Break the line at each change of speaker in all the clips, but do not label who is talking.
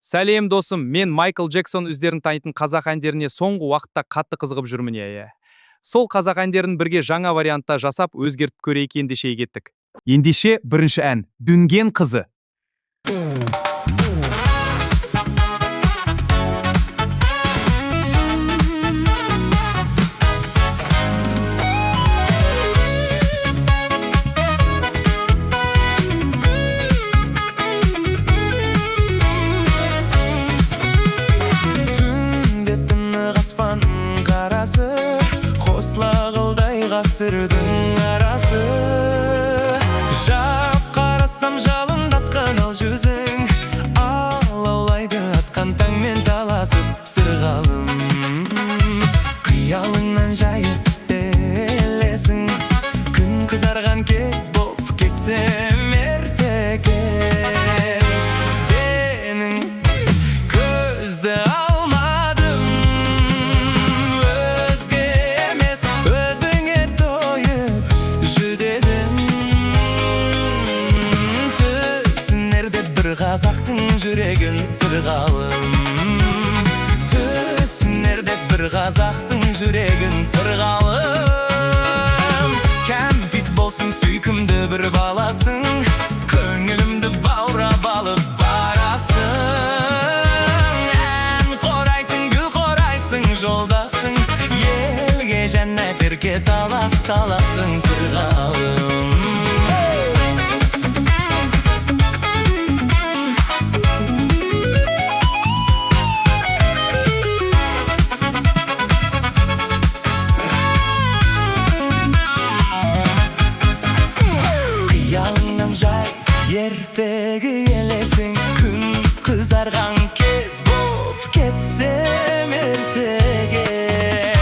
Сәлем досым, мен Майкл Джексон өздерін танитын қазақ әндеріне соңғы уақытта қатты қызығып жүрмін иә. Сол қазақ әндерін бірге жаңа вариантта жасап өзгертіп көрейік ендеше кеттік. Ендеше бірінші ән Дүнген қызы.
Ғасырдың арасы жап қарасам жалындатқан ал жүзің алаулайды атқан таңмен таласып сырғалым қиялыңнан жайып белесің күн қызарған кез боп кетсем ерте кеш сенің көзді алмадым өзге емес өзіңе тойып жүдедім түсінерде бір қазақтың жүрегін сырғалым түсінерде бір қазақтың жүрегін сырғалым кәмпит болсын сүйкімді бір баласың көңілімді баурап алып барасың ән қорайсың гүл қорайсың жолдасың елге жәннат ерке талас таласың сырғалым ертегі елесің күн қызарған кез боп кетсем ертеге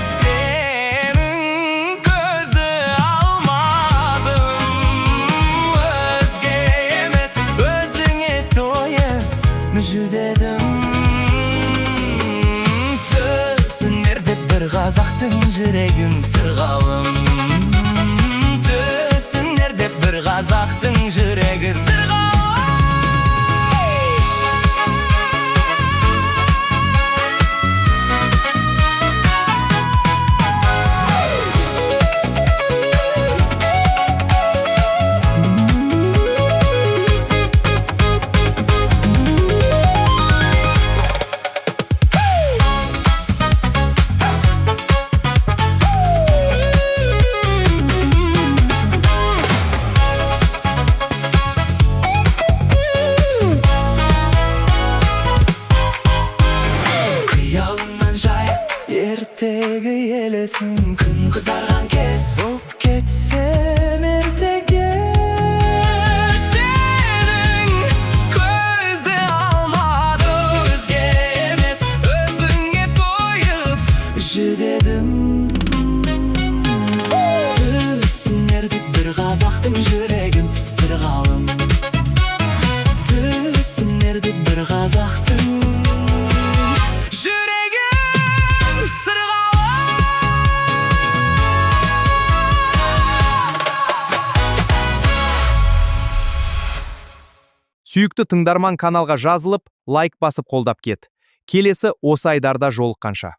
сенің көзді алмадым өзге емес өзіңе тойып жүдедім түсінерде бір қазақтың жүрегін сырғалым түсінерде бір қазақтың жүрегі сырғалым ертегі елесің күн қызарған кез боп кетсем ертеге сенің көзді алмадым өзге емес өзіңе тойып жүдедім түсінерде бір қазақтың жүрегін сырғалым түсінерде бір қазақтың
Сүйікті тыңдарман каналға жазылып, лайк басып қолдап кет. Келесі осы айдарда жолыққанша.